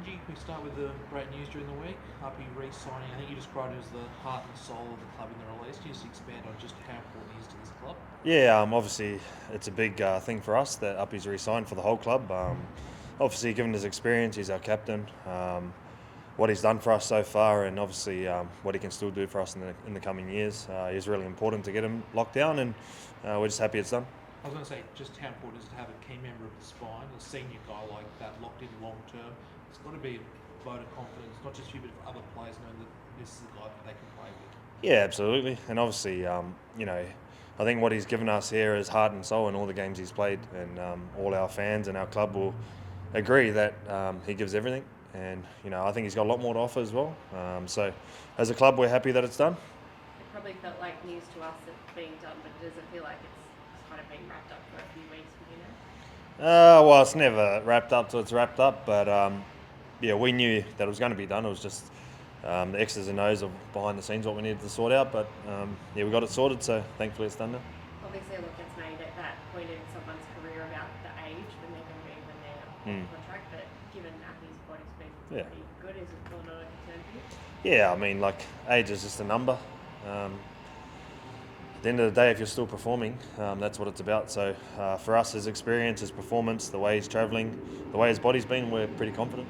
Benji, we start with the great news during the week. Uppy re-signing, I think you described it as the heart and soul of the club in the release. Can you just expand on just how important he is to this club? Yeah, obviously it's a big thing for us that Uppy's re-signed for the whole club. Obviously, given his experience, he's our captain. What he's done for us so far, and obviously what he can still do for us in the coming years, is really important to get him locked down, and we're just happy it's done. I was going to say just how important it is to have a key member of the spine, a senior guy like that, locked in long term. It's got to be a vote of confidence, not just for you, but for other players, knowing that this is a guy that they can play with. Yeah, absolutely, and obviously, I think what he's given us here is heart and soul in all the games he's played, and all our fans and our club will agree that he gives everything. And I think he's got a lot more to offer as well. So, as a club, we're happy that it's done. It probably felt like news to us it's being done, but it doesn't feel like it's kind of been wrapped up for a few weeks, Well, it's never wrapped up till it's wrapped up, but yeah, we knew that it was going to be done. It was just the X's and O's of behind the scenes what we needed to sort out, but yeah, we got it sorted, so thankfully it's done now. Obviously, a lot gets made at that point in someone's career about the age when they're going to be when they're on contract, but given Appy's body's been pretty good, is it still not a concern for you? Yeah, I mean, like, age is just a number. At the end of the day, if you're still performing, that's what it's about. So for us, his experience, his performance, the way he's travelling, the way his body's been, we're pretty confident.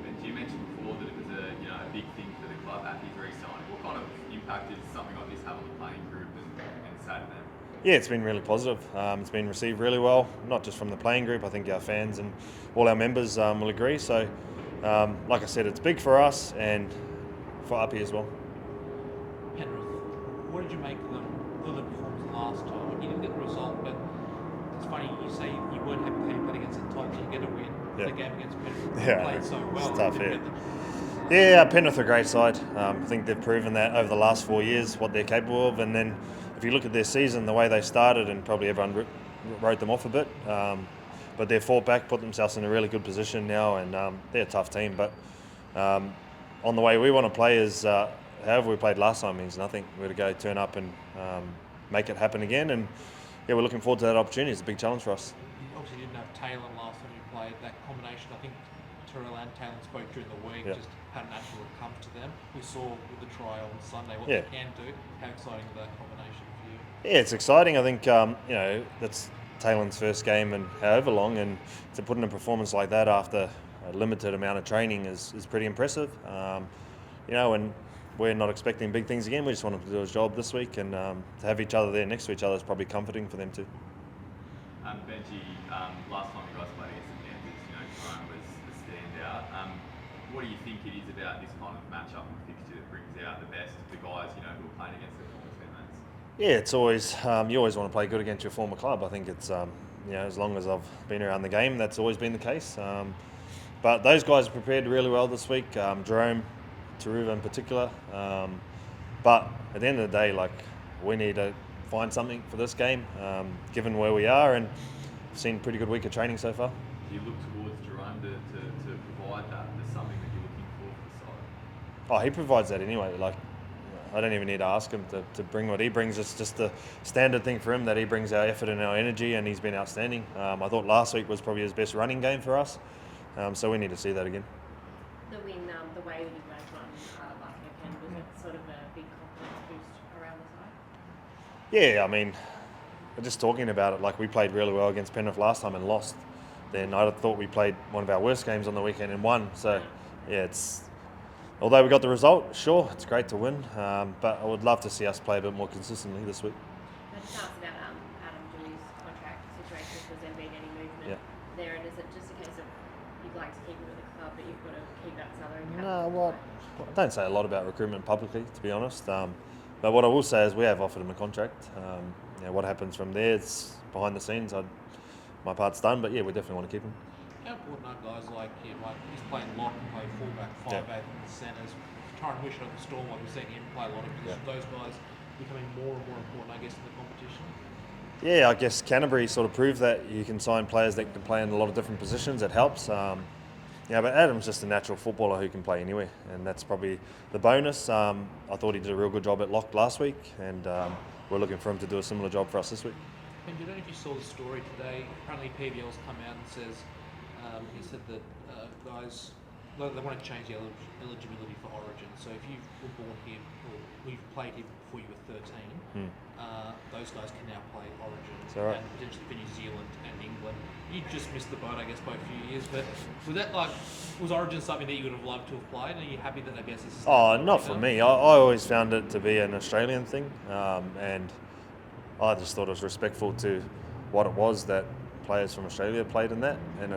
Benji, you mentioned before that it was a big thing for the club at his re-signing. What kind of impact does something like this have on the playing group and say to them? Yeah, it's been really positive. It's been received really well, not just from the playing group. I think our fans and all our members will agree. So, like I said, it's big for us and for Uppy as well. Penrith, what did you make of them? The performance last time? You didn't get the result, but it's funny you say you weren't happy how you played against the Titans. You get a win. Yeah. The game against Penrith, Yeah, played so well. it's tough, yeah. Penrith are a great side. I think they've proven that over the last 4 years what they're capable of. And then if you look at their season, the way they started, and probably everyone wrote them off a bit, but they've fought back, put themselves in a really good position now, and they're a tough team. But on the way we want to play is however we played last time means nothing. We're to go turn up and make it happen again. And yeah, we're looking forward to that opportunity. It's a big challenge for us. Obviously, you didn't have Talon last time you played. That combination, I think Terrell and Talon spoke during the week, just how natural it comes to them. We saw with the trial on Sunday what they can do. How exciting is that combination for you? Yeah, it's exciting. I think that's Talon's first game and however long, and to put in a performance like that after a limited amount of training is pretty impressive. And we're not expecting big things again. We just want him to do his job this week, and to have each other there next to each other is probably comforting for them too. Benji, last time you guys played against the Panthers, Jerome was the standout. What do you think it is about this kind of matchup and fixture that brings out the best of the guys, who are playing against their former teammates? Yeah, it's always you always want to play good against your former club. I think it's as long as I've been around the game, that's always been the case. But those guys prepared really well this week. Jerome, Taruva in particular. But at the end of the day, we need to find something for this game, given where we are, and I've seen a pretty good week of training so far. Do you look towards Jerome to provide that as something that you're looking for the side? Oh, he provides that anyway. I don't even need to ask him to bring what he brings. It's just the standard thing for him that he brings our effort and our energy, and he's been outstanding. I thought last week was probably his best running game for us, so we need to see that again. The win, the way that you guys won last weekend, was it sort of a big confidence boost around the side? Yeah, I mean, just talking about it, we played really well against Penrith last time and lost. Then I thought we played one of our worst games on the weekend and won. So, yeah, although we got the result, sure, it's great to win, but I would love to see us play a bit more consistently this week. I just asked about Adam Dewey's contract situation, if there's been any movement there, and is it just a case of you'd like to keep him at the club, but you've got to keep that salary cap? No, I don't say a lot about recruitment publicly, to be honest. But what I will say is we have offered him a contract. What happens from there, it's behind the scenes. My part's done, but yeah, we definitely want to keep him. How important are guys like him? He's playing lock and play fullback, 5'8" in the centres. Tyrone Wishart at the Storm, we've seen him play a lot of positions. Those guys becoming more and more important, I guess, in the competition. Yeah, I guess Canterbury sort of proved that you can sign players that can play in a lot of different positions. It helps. But Adam's just a natural footballer who can play anywhere, and that's probably the bonus. I thought he did a real good job at lock last week, and we're looking for him to do a similar job for us this week. And I don't know if you saw the story today. Apparently PBL's come out and says he said that guys they want to change the eligibility for Origin. So if you were born here or you've played here before you were 13, those guys can now play Origin and potentially for New Zealand and England. You just missed the boat, I guess, by a few years. But was that was Origin something that you would have loved to have played? Are you happy that I guess this is? Oh, not for me. I always found it to be an Australian thing, and I just thought it was respectful to what it was that players from Australia played in that, and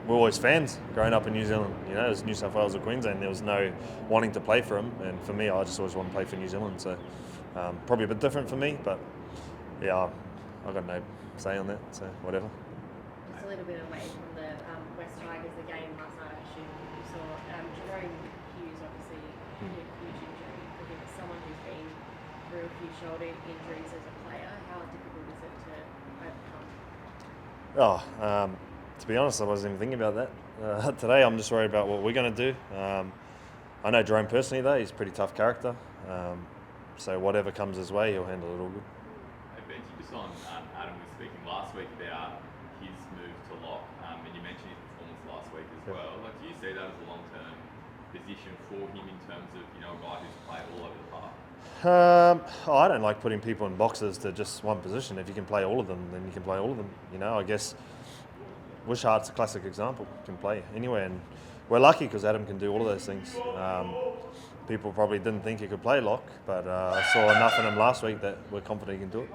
we're always fans growing up in New Zealand. You know, as New South Wales or Queensland, there was no wanting to play for them, and for me, I just always want to play for New Zealand. So probably a bit different for me, but yeah, I got no say on that. So whatever. Just a little bit away from the West Tigers, the game last night. I assume you saw Jerome Hughes obviously had a huge injury for him. As someone who's been through a few shoulder injuries as a player, how difficult is it to overcome? To be honest, I wasn't even thinking about that. Today, I'm just worried about what we're going to do. I know Jerome personally, though. He's a pretty tough character. So whatever comes his way, he'll handle it all good. Hey, Benji, just on Adam was speaking last week about his move to lock, and you mentioned his performance last week as well. Like, do you see that as a long-term position for him in terms of, you know, a guy who's played all over the park? I don't like putting people in boxes to just one position. If you can play all of them, then you can play all of them. You know, I guess Wishart's a classic example. Can play anywhere, and we're lucky because Adam can do all of those things. People probably didn't think he could play lock, but I saw enough in him last week that we're confident he can do it.